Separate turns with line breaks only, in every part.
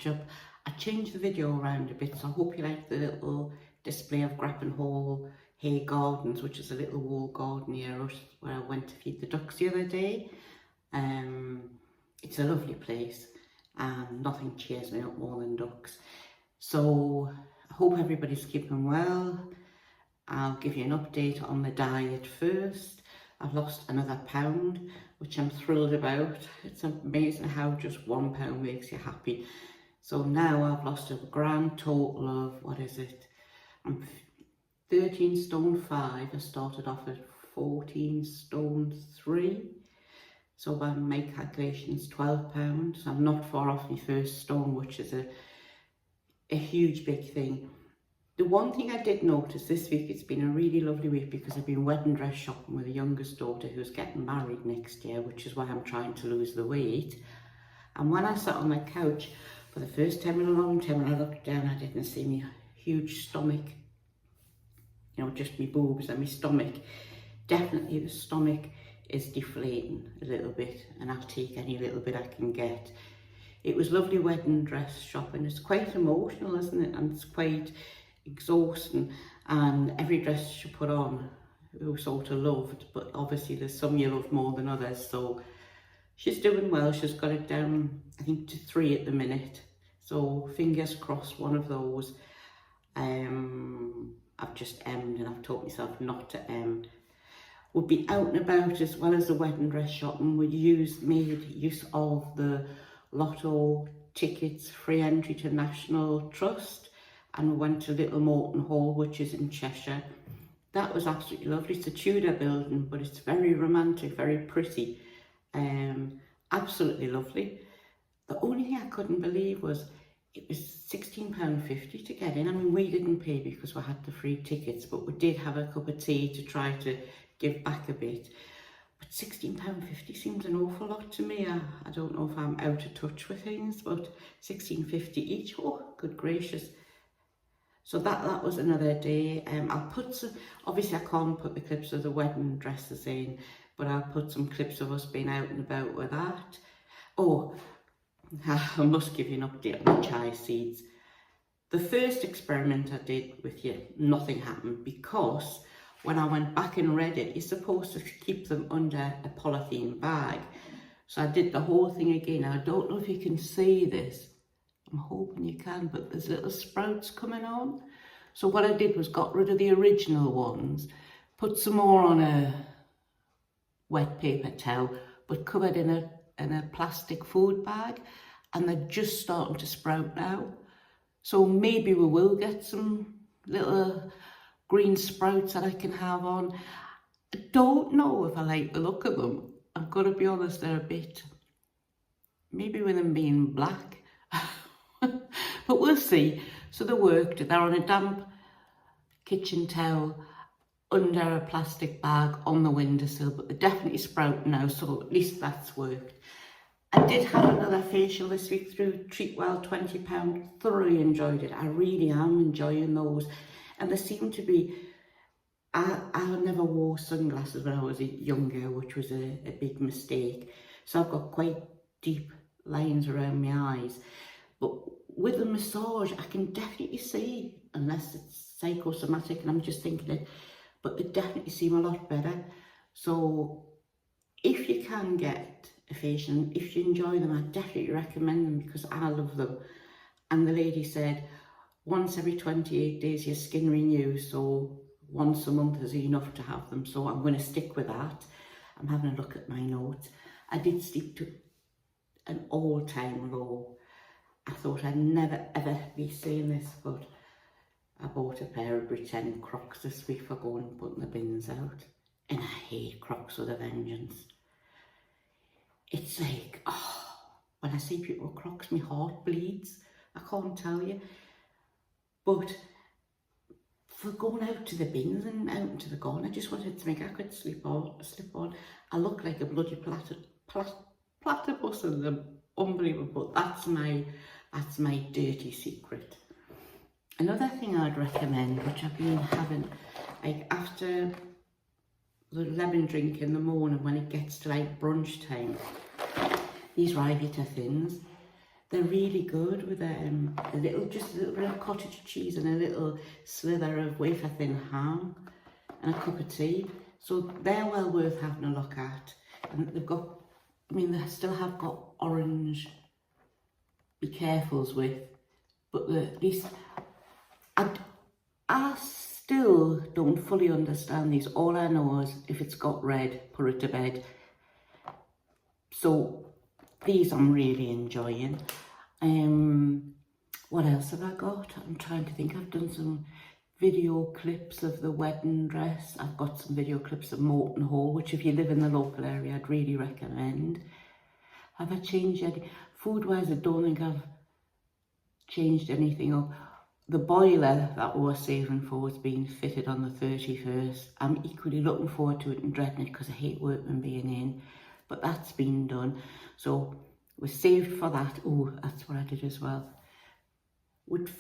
catch up. I changed the video around a bit, so I hope you like the little display of Grappenhall Hay Gardens, which is a little wall garden near us where I went to feed the ducks the other day. It's a lovely place and nothing cheers me up more than ducks. So I hope everybody's keeping well. I'll give you an update on the diet first. I've lost another pound, which I'm thrilled about. It's amazing how just £1 makes you happy. So now I've lost a grand total of, what is it? I'm 13 stone 5. I started off at 14 stone 3. So by my calculations, £12. So I'm not far off my first stone, which is a huge big thing. The one thing I did notice this week, it's been a really lovely week because I've been wedding dress shopping with a youngest daughter who's getting married next year, which is why I'm trying to lose the weight. And when I sat on the couch for the first time in a long time, when I looked down, I didn't see my huge stomach, you know, just my boobs and my stomach. Definitely the stomach is deflating a little bit, and I'll take any little bit I can get. It was lovely wedding dress shopping. It's quite emotional, isn't it? And it's quite exhausting, and every dress you put on we sort of loved, but obviously there's some you love more than others. So she's doing well. She's got it down, I think, to 3 at the minute, so fingers crossed one of those. I've just emmed, and I've taught myself not to em. We've been out and about as well as the wedding dress shopping. We made use of the lotto tickets, free entry to National Trust, and we went to Little Morton Hall, which is in Cheshire. That was absolutely lovely. It's a Tudor building, but it's very romantic, very pretty. Absolutely lovely. The only thing I couldn't believe was it was £16.50 to get in. I mean, we didn't pay because we had the free tickets, but we did have a cup of tea to try to give back a bit. But £16.50 seems an awful lot to me. I don't know if I'm out of touch with things, but £16.50 each, oh, good gracious. So that was another day. I'll put some, obviously I can't put the clips of the wedding dresses in, but I'll put some clips of us being out and about with that. Oh, I must give you an update on the chia seeds. The first experiment I did with you, nothing happened, because when I went back and read it, you're supposed to keep them under a polythene bag. So I did the whole thing again. I don't know if you can see this. I'm hoping you can, but there's little sprouts coming on. So what I did was got rid of the original ones, put some more on a wet paper towel, but covered in a plastic food bag, and they're just starting to sprout now. So maybe we will get some little green sprouts that I can have on. I don't know if I like the look of them. I've got to be honest, they're a bit, maybe with them being black. But we'll see. So they worked. They're on a damp kitchen towel under a plastic bag on the windowsill, but they're definitely sprouting now, so at least that's worked. I did have another facial this week through Treatwell, £20. Thoroughly enjoyed it. I really am enjoying those. And they seem to be, I never wore sunglasses when I was younger, which was a big mistake. So I've got quite deep lines around my eyes. But with the massage, I can definitely see, unless it's psychosomatic and I'm just thinking it, but they definitely seem a lot better. So if you can get a facial, if you enjoy them, I definitely recommend them because I love them. And the lady said, once every 28 days your skin renews, so once a month is enough to have them. So I'm going to stick with that. I'm having a look at my notes. I did stick to an all-time low. I thought I'd never ever be saying this, but I bought a pair of pretend crocs this week for going and putting the bins out. And I hate crocs with a vengeance. It's like, oh, when I see people with crocs, my heart bleeds. I can't tell you. But for going out to the bins and out into the garden, I just wanted to make I could slip on. I look like a bloody platypus in them. Unbelievable. That's my dirty secret. Another thing I'd recommend, which I've been having, like after the lemon drink in the morning when it gets to like brunch time, these Rivita thins, They're really good with just a little bit of cottage cheese and a little slither of wafer thin ham and a cup of tea. So they're well worth having a look at. And they've got, I mean, they still have got orange be carefuls with, but at least I still don't fully understand these. All I know is if it's got red, put it to bed. So these I'm really enjoying. What else have I got? I'm trying to think. I've done some video clips of the wedding dress. I've got some video clips of Morton Hall, which if you live in the local area, I'd really recommend. Have I changed any? Food-wise, I don't think I've changed anything up. The boiler that we were saving for was being fitted on the 31st. I'm equally looking forward to it and dreading it because I hate workmen being in. But that's been done. So we're saved for that. Oh, that's what I did as well. We'd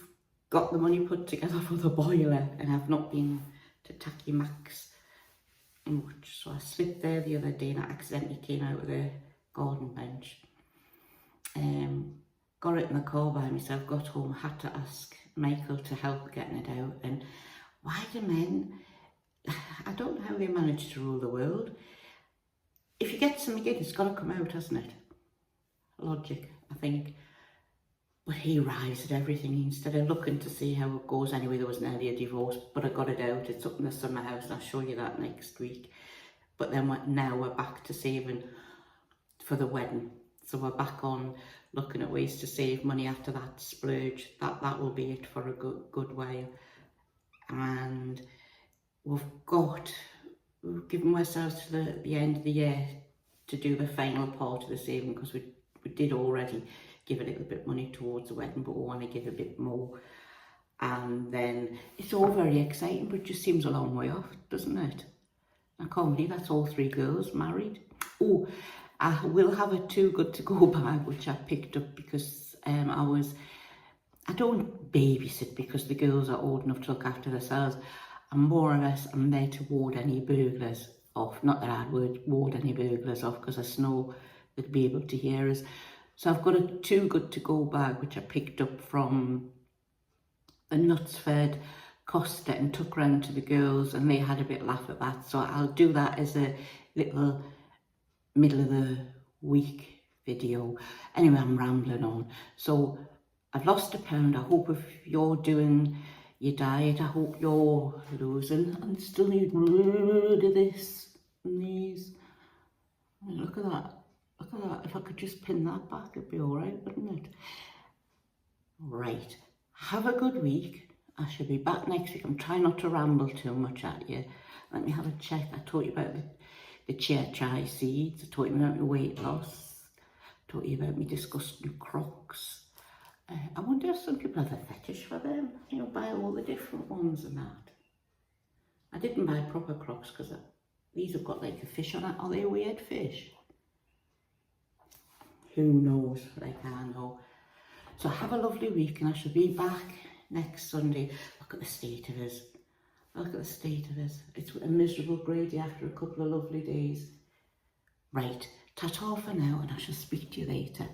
got the money put together for the boiler and I've not been to Tacky Max. So I slipped there the other day and I accidentally came out with a garden bench. Got it in the car by myself, got home, had to ask Michael to help getting it out. And why do men, I don't know how they manage to rule the world. If you get something in, it's got to come out, hasn't it? Logic, I think. But he arrives at everything instead of looking to see how it goes. Anyway, there was nearly a divorce, but I got it out. It's up in the summer house and I'll show you that next week. But then now we're back to saving for the wedding. So we're back on looking at ways to save money after that splurge. That will be it for a good while. And we've given ourselves to the end of the year to do the final part of the saving, because we did already give a little bit of money towards the wedding, but we want to give a bit more. And then it's all very exciting, but it just seems a long way off, doesn't it? I can't believe that's all 3 girls married. Oh, I will have a Too Good To Go bag, which I picked up because I don't babysit because the girls are old enough to look after themselves. And more or less, I'm there to ward any burglars off. Not that I'd ward any burglars off, because I know they'd be able to hear us. So I've got a Too Good To Go bag, which I picked up from the Knutsford Costa and took round to the girls, and they had a bit laugh at that. So I'll do that as a little middle of the week video. Anyway, I'm rambling on. So I've lost £1. I hope if you're doing your diet, I hope you're losing and still need rid of this and these. Look at that. Look at that. If I could just pin that back, it'd be all right, wouldn't it? Right. Have a good week. I shall be back next week. I'm trying not to ramble too much at you. Let me have a check. I told you about the chia seeds. I told you about my weight loss. I told you about me disgusting crocs. I wonder if some people have a fetish for them. You know, buy all the different ones and that. I didn't buy proper crocs because these have got like a fish on it. Are they a weird fish? Who knows? Like I know. So have a lovely week, and I shall be back next Sunday. Look at the state of us. Look at the state of us. It's a miserable grey day after a couple of lovely days. Right, ta-ta for now, and I shall speak to you later.